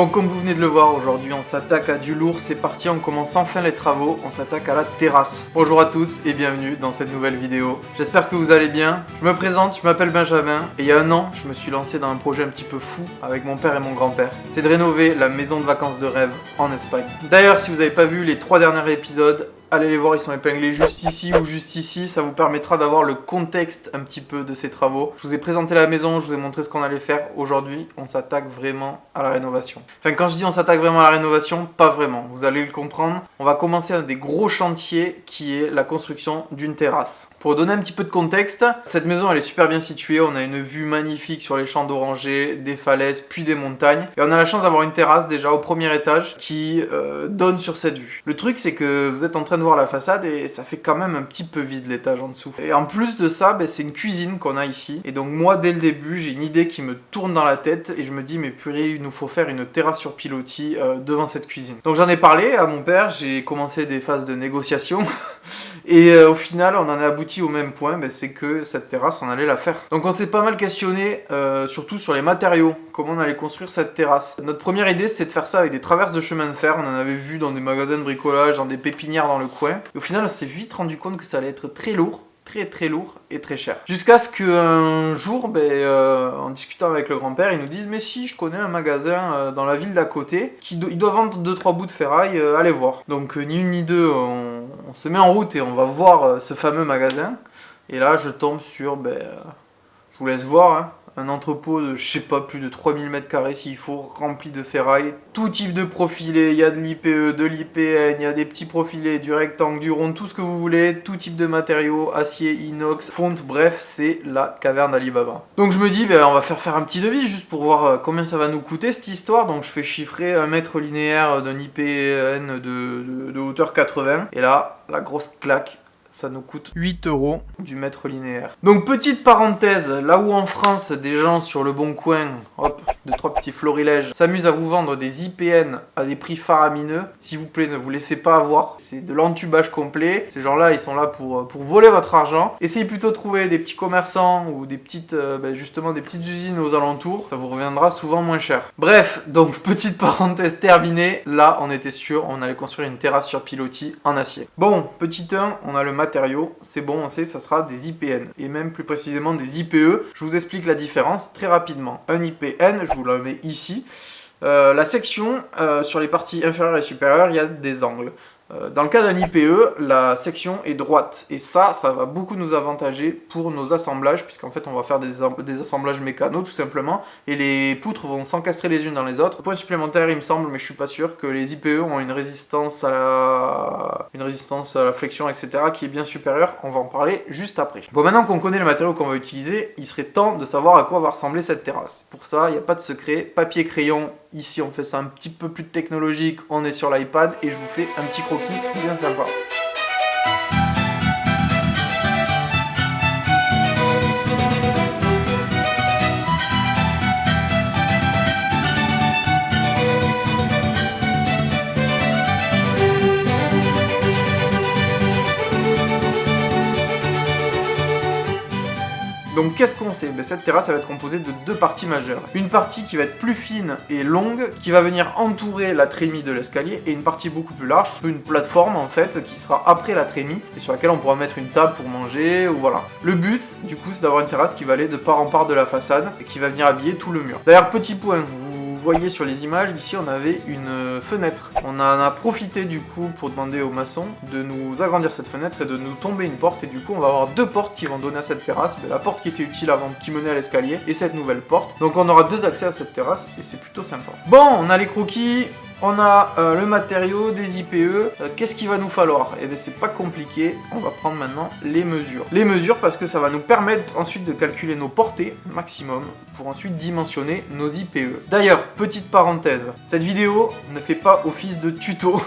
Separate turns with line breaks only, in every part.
Bon, comme vous venez de le voir, aujourd'hui on s'attaque à du lourd, c'est parti, on commence enfin les travaux, on s'attaque à la terrasse. Bonjour à tous et bienvenue dans cette nouvelle vidéo. J'espère que vous allez bien. Je me présente, je m'appelle Benjamin et il y a un an, je me suis lancé dans un projet un petit peu fou avec mon père et mon grand-père. C'est de rénover la maison de vacances de rêve en Espagne. D'ailleurs, si vous n'avez pas vu les 3 derniers épisodes, allez les voir, ils sont épinglés juste ici ou juste ici, ça vous permettra d'avoir le contexte un petit peu de ces travaux. Je vous ai présenté la maison, je vous ai montré ce qu'on allait faire. Aujourd'hui, on s'attaque vraiment à la rénovation. Enfin, quand je dis on s'attaque vraiment à la rénovation, pas vraiment, vous allez le comprendre. On va commencer un des gros chantiers qui est la construction d'une terrasse. Pour donner un petit peu de contexte, cette maison elle est super bien située, on a une vue magnifique sur les champs d'orangers, des falaises, puis des montagnes. Et on a la chance d'avoir une terrasse déjà au premier étage qui donne sur cette vue. Le truc c'est que vous êtes en train de voir la façade et ça fait quand même un petit peu vide l'étage en dessous. Et en plus de ça, c'est une cuisine qu'on a ici. Et donc moi dès le début, j'ai une idée qui me tourne dans la tête et je me dis mais purée, il nous faut faire une terrasse sur pilotis devant cette cuisine. Donc j'en ai parlé à mon père, j'ai commencé des phases de négociation. Et au final, on en est abouti au même point, c'est que cette terrasse, on allait la faire. Donc on s'est pas mal questionné, surtout sur les matériaux, comment on allait construire cette terrasse. Notre première idée, c'était de faire ça avec des traverses de chemin de fer, on en avait vu dans des magasins de bricolage, dans des pépinières dans le coin. Et au final, on s'est vite rendu compte que ça allait être très lourd. Très lourd et très cher. Jusqu'à ce qu'un jour, en discutant avec le grand-père, il nous dise mais si, je connais un magasin dans la ville d'à côté, il doit vendre 2-3 bouts de ferraille, allez voir. Donc ni une ni deux, on se met en route et on va voir ce fameux magasin. Et là, je tombe sur, je vous laisse voir, hein, un entrepôt de, je sais pas, plus de 3000 m² s'il faut, rempli de ferraille. Tout type de profilé, il y a de l'IPE, de l'IPN, il y a des petits profilés, du rectangle, du rond, tout ce que vous voulez, tout type de matériaux, acier, inox, fonte, bref, c'est la caverne d'Alibaba. Donc je me dis, on va faire un petit devis juste pour voir combien ça va nous coûter cette histoire. Donc je fais chiffrer 1 mètre linéaire d'un IPN de hauteur 80. Et là, la grosse claque. Ça nous coûte 8 € du mètre linéaire. Donc petite parenthèse, là où en France des gens sur le bon coin, hop, 2-3 petits florilèges, s'amusent à vous vendre des IPN à des prix faramineux, s'il vous plaît ne vous laissez pas avoir, c'est de l'entubage complet. Ces gens-là ils sont là pour voler votre argent. Essayez plutôt de trouver des petits commerçants ou des petites, justement des petites usines aux alentours, ça vous reviendra souvent moins cher. Bref, donc petite parenthèse terminée, là on était sûr, on allait construire une terrasse sur pilotis en acier. Bon, petit 1, on a le matériaux, c'est bon, on sait, ça sera des IPN et même plus précisément des IPE. Je vous explique la différence très rapidement. Un IPN, je vous le mets ici. La section, sur les parties inférieures et supérieures, il y a des angles. Dans le cas d'un IPE, la section est droite et ça va beaucoup nous avantager pour nos assemblages puisqu'en fait on va faire des assemblages mécanos tout simplement et les poutres vont s'encastrer les unes dans les autres. Point supplémentaire il me semble, mais je suis pas sûr, que les IPE ont une résistance à la flexion etc. qui est bien supérieure, on va en parler juste après. Bon, maintenant qu'on connaît le matériau qu'on va utiliser, il serait temps de savoir à quoi va ressembler cette terrasse. Pour ça, il n'y a pas de secret, papier crayon. Ici, on fait ça un petit peu plus technologique, on est sur l'iPad et je vous fais un petit croquis bien sympa. Donc qu'est-ce qu'on sait? Cette terrasse elle va être composée de 2 parties majeures. Une partie qui va être plus fine et longue, qui va venir entourer la trémie de l'escalier, et une partie beaucoup plus large, une plateforme en fait, qui sera après la trémie, et sur laquelle on pourra mettre une table pour manger, ou voilà. Le but, du coup, c'est d'avoir une terrasse qui va aller de part en part de la façade, et qui va venir habiller tout le mur. D'ailleurs, petit point, vous voyez sur les images, ici on avait une fenêtre. On en a profité du coup pour demander aux maçons de nous agrandir cette fenêtre et de nous tomber une porte, et du coup on va avoir 2 portes qui vont donner à cette terrasse, la porte qui était utile avant, qui menait à l'escalier, et cette nouvelle porte. Donc on aura 2 accès à cette terrasse et c'est plutôt sympa. Bon, on a les croquis, on a le matériau, des IPE, qu'est-ce qu'il va nous falloir? Eh bien c'est pas compliqué, on va prendre maintenant les mesures. Les mesures parce que ça va nous permettre ensuite de calculer nos portées maximum pour ensuite dimensionner nos IPE. D'ailleurs, petite parenthèse, cette vidéo ne fait pas office de tuto.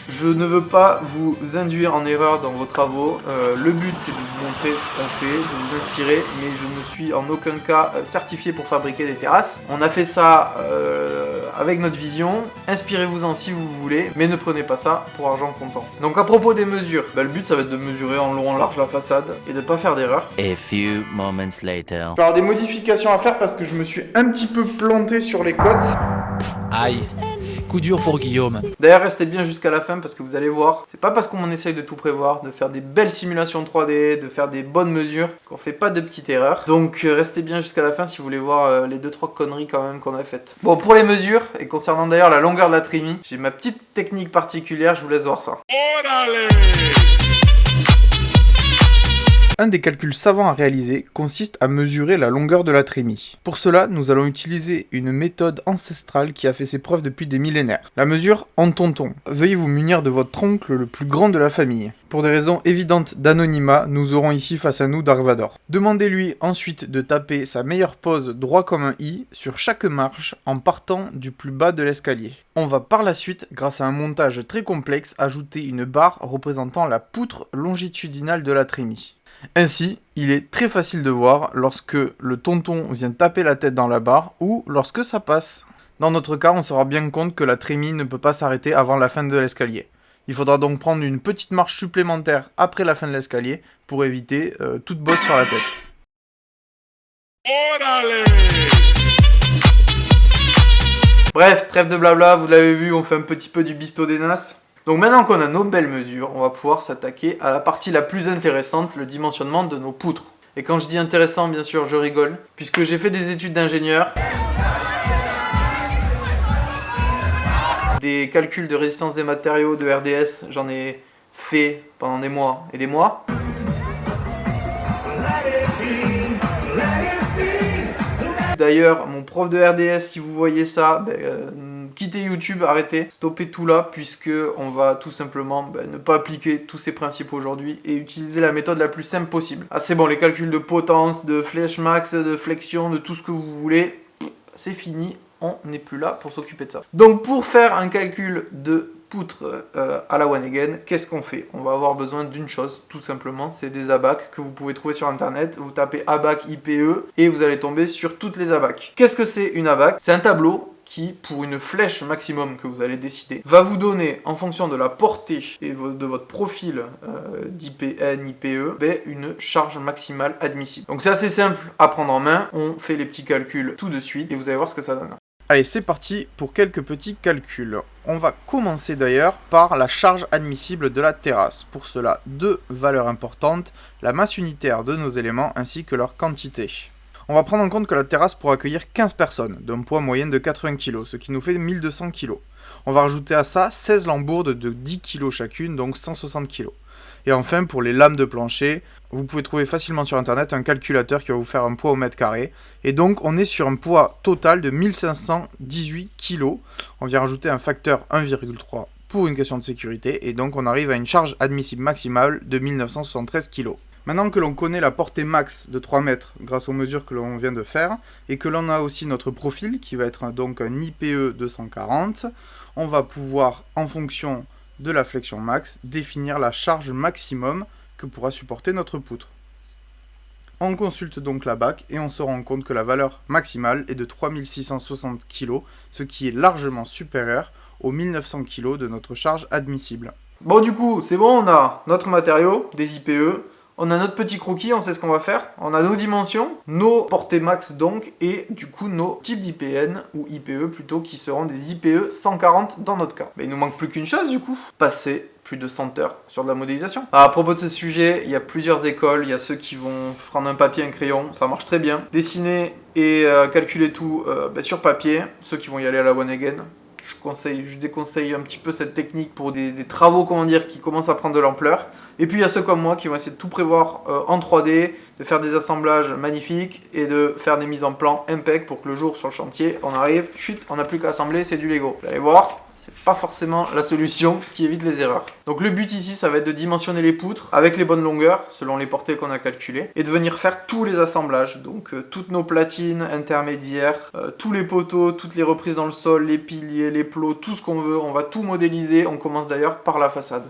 Je ne veux pas vous induire en erreur dans vos travaux. Le but c'est de vous montrer ce qu'on fait, de vous inspirer, mais je ne suis en aucun cas certifié pour fabriquer des terrasses. On a fait ça avec notre vision, inspirez-vous-en si vous voulez, mais ne prenez pas ça pour argent comptant. Donc à propos des mesures, le but ça va être de mesurer en long en large la façade et de ne pas faire d'erreur.
A few moments later.
Je vais avoir des modifications à faire parce que je me suis un petit peu planté sur les côtes.
Aïe, coup dur pour Guillaume.
D'ailleurs, restez bien jusqu'à la fin parce que vous allez voir, c'est pas parce qu'on essaye de tout prévoir, de faire des belles simulations 3D, de faire des bonnes mesures, qu'on fait pas de petites erreurs. Donc restez bien jusqu'à la fin si vous voulez voir les 2-3 conneries quand même qu'on a faites. Bon, pour les mesures, et concernant d'ailleurs la longueur de la trémie, j'ai ma petite technique particulière, je vous laisse voir ça. Un des calculs savants à réaliser consiste à mesurer la longueur de la trémie. Pour cela, nous allons utiliser une méthode ancestrale qui a fait ses preuves depuis des millénaires. La mesure en tonton. Veuillez vous munir de votre oncle le plus grand de la famille. Pour des raisons évidentes d'anonymat, nous aurons ici face à nous Dark Vador. Demandez-lui ensuite de taper sa meilleure pose droit comme un i sur chaque marche en partant du plus bas de l'escalier. On va par la suite, grâce à un montage très complexe, ajouter une barre représentant la poutre longitudinale de la trémie. Ainsi, il est très facile de voir lorsque le tonton vient taper la tête dans la barre ou lorsque ça passe. Dans notre cas, on se rend bien compte que la trémie ne peut pas s'arrêter avant la fin de l'escalier. Il faudra donc prendre une petite marche supplémentaire après la fin de l'escalier pour éviter toute bosse sur la tête. Bref, trêve de blabla, vous l'avez vu, on fait un petit peu du bisto des nas. Donc maintenant qu'on a nos belles mesures, on va pouvoir s'attaquer à la partie la plus intéressante, le dimensionnement de nos poutres. Et quand je dis intéressant, bien sûr, je rigole, puisque j'ai fait des études d'ingénieur, des calculs de résistance des matériaux, de RDS, j'en ai fait pendant des mois et des mois. D'ailleurs, mon prof de RDS, si vous voyez ça, quittez YouTube, arrêtez, stoppez tout là, puisque on va tout simplement ne pas appliquer tous ces principes aujourd'hui et utiliser la méthode la plus simple possible. Ah c'est bon, les calculs de potence, de flèche max, de flexion, de tout ce que vous voulez, c'est fini, on n'est plus là pour s'occuper de ça. Donc pour faire un calcul de poutre à la one again, qu'est-ce qu'on fait? On va avoir besoin d'une chose, tout simplement, c'est des abacs que vous pouvez trouver sur internet. Vous tapez abac IPE et vous allez tomber sur toutes les abacs. Qu'est-ce que c'est une abac? C'est un tableau qui, pour une flèche maximum que vous allez décider, va vous donner, en fonction de la portée et de votre profil d'IPN, IPE, une charge maximale admissible. Donc c'est assez simple à prendre en main, on fait les petits calculs tout de suite et vous allez voir ce que ça donne. Allez, c'est parti pour quelques petits calculs. On va commencer d'ailleurs par la charge admissible de la terrasse. Pour cela, deux valeurs importantes, la masse unitaire de nos éléments ainsi que leur quantité. On va prendre en compte que la terrasse pourra accueillir 15 personnes, d'un poids moyen de 80 kg, ce qui nous fait 1200 kg. On va rajouter à ça 16 lambourdes de 10 kg chacune, donc 160 kg. Et enfin, pour les lames de plancher, vous pouvez trouver facilement sur internet un calculateur qui va vous faire un poids au mètre carré. Et donc, on est sur un poids total de 1518 kg. On vient rajouter un facteur 1,3 pour une question de sécurité. Et donc, on arrive à une charge admissible maximale de 1973 kg. Maintenant que l'on connaît la portée max de 3 mètres grâce aux mesures que l'on vient de faire, et que l'on a aussi notre profil qui va être donc un IPE 240, on va pouvoir, en fonction de la flexion max, définir la charge maximum que pourra supporter notre poutre. On consulte donc la BAC et on se rend compte que la valeur maximale est de 3660 kg, ce qui est largement supérieur aux 1900 kg de notre charge admissible. Bon du coup, c'est bon, on a notre matériau, des IPE, on a notre petit croquis, on sait ce qu'on va faire, on a nos dimensions, nos portées max donc, et du coup nos types d'IPN, ou IPE plutôt, qui seront des IPE 140 dans notre cas. Mais il nous manque plus qu'une chose du coup, passer plus de 100 heures sur de la modélisation. Alors, à propos de ce sujet, il y a plusieurs écoles, il y a ceux qui vont prendre un papier, un crayon, ça marche très bien, dessiner et calculer tout sur papier, ceux qui vont y aller à la one again. Je déconseille un petit peu cette technique pour des travaux qui commencent à prendre de l'ampleur. Et puis il y a ceux comme moi qui vont essayer de tout prévoir en 3D, de faire des assemblages magnifiques et de faire des mises en plan impec pour que le jour sur le chantier, on arrive, chut, on n'a plus qu'à assembler, c'est du Lego. Vous allez voir, c'est pas forcément la solution qui évite les erreurs. Donc le but ici, ça va être de dimensionner les poutres avec les bonnes longueurs, selon les portées qu'on a calculées, et de venir faire tous les assemblages. Donc toutes nos platines intermédiaires, tous les poteaux, toutes les reprises dans le sol, les piliers, les plots, tout ce qu'on veut, on va tout modéliser. On commence d'ailleurs par la façade.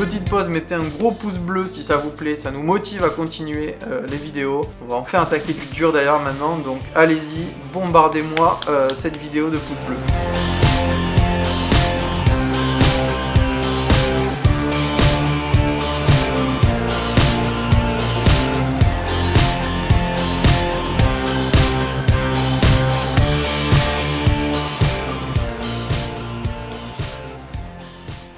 petite pause, mettez un gros pouce bleu si ça vous plaît, ça nous motive à continuer les vidéos. On va enfin attaquer du dur d'ailleurs maintenant, donc allez-y, bombardez-moi cette vidéo de pouce bleu.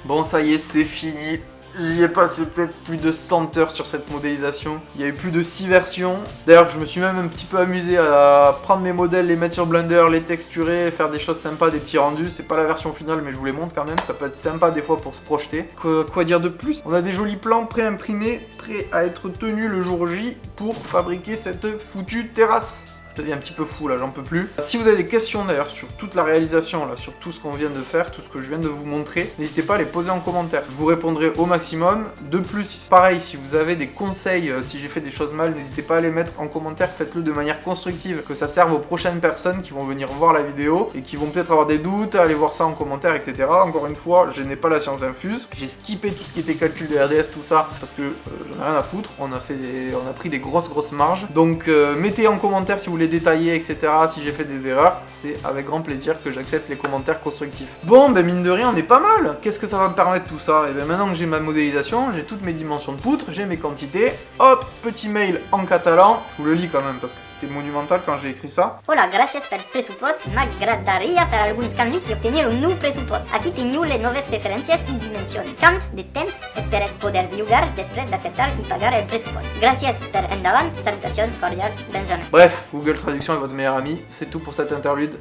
Bon, ça y est, c'est fini. J'y ai passé peut-être plus de 100 heures sur cette modélisation. Il y a eu plus de 6 versions. D'ailleurs, je me suis même un petit peu amusé à prendre mes modèles, les mettre sur Blender, les texturer, faire des choses sympas, des petits rendus. C'est pas la version finale, mais je vous les montre quand même. Ça peut être sympa des fois pour se projeter. Quoi dire de plus? On a des jolis plans pré-imprimés, prêts à être tenus le jour J pour fabriquer cette foutue terrasse. Je deviens un petit peu fou là, j'en peux plus. Si vous avez des questions d'ailleurs sur toute la réalisation, là, sur tout ce qu'on vient de faire, tout ce que je viens de vous montrer, n'hésitez pas à les poser en commentaire. Je vous répondrai au maximum. De plus, pareil, si vous avez des conseils, si j'ai fait des choses mal, n'hésitez pas à les mettre en commentaire, faites-le de manière constructive, que ça serve aux prochaines personnes qui vont venir voir la vidéo et qui vont peut-être avoir des doutes, aller voir ça en commentaire, etc. Encore une fois, je n'ai pas la science infuse. J'ai skippé tout ce qui était calcul de RDS, tout ça, parce que j'en ai rien à foutre. On a pris des grosses marges. Donc mettez en commentaire si vous voulez détailler, etc. Si j'ai fait des erreurs, c'est avec grand plaisir que j'accepte les commentaires constructifs. Bon, ben mine de rien, on est pas mal. Qu'est-ce que ça va me permettre tout ça? Et bien maintenant que j'ai ma modélisation, j'ai toutes mes dimensions de poutres, j'ai mes quantités. Hop, petit mail en catalan. Je vous le lis quand même parce que c'était monumental quand j'ai écrit ça.
Hola, gracias per presupost. M'agradaria fer alguns canvis i obtenir un nou pressupost. Aquí teniu les noves referències i dimensions. Quant de temps esperes poder viugar després d'acceptar i pagar el pressupost? Gràcies per endavant. Salutacions cordials, Benjamin.
Bref, Google Traduction est votre meilleur ami. C'est tout pour cette interlude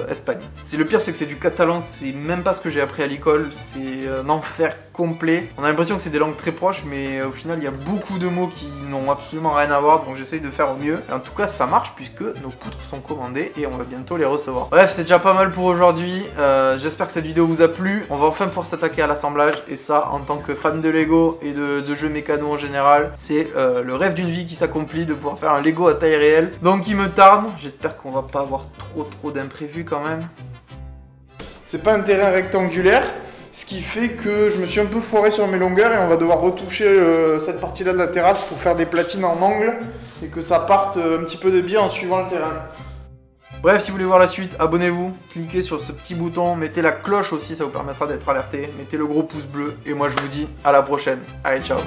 Espagne. Le pire, c'est que c'est du catalan. C'est même pas ce que j'ai appris à l'école. C'est un enfer complet. On a l'impression que c'est des langues très proches, mais au final, il y a beaucoup de mots qui n'ont absolument rien à voir. Donc j'essaye de faire au mieux. Et en tout cas, ça marche puisque nos poutres sont commandées et on va bientôt les recevoir. Bref, c'est déjà pas mal pour aujourd'hui. J'espère que cette vidéo vous a plu. On va enfin pouvoir s'attaquer à l'assemblage. Et ça, en tant que fan de Lego et de jeux mécano en général, c'est le rêve d'une vie qui s'accomplit de pouvoir faire un Lego à taille réelle. Donc il me tarde. J'espère qu'on va pas avoir trop d'imprévus quand même. C'est pas un terrain rectangulaire, ce qui fait que je me suis un peu foiré sur mes longueurs et on va devoir retoucher cette partie-là de la terrasse pour faire des platines en angle et que ça parte un petit peu de biais en suivant le terrain. Bref, si vous voulez voir la suite, abonnez-vous, cliquez sur ce petit bouton, mettez la cloche aussi, ça vous permettra d'être alerté, mettez le gros pouce bleu et moi je vous dis à la prochaine. Allez, ciao.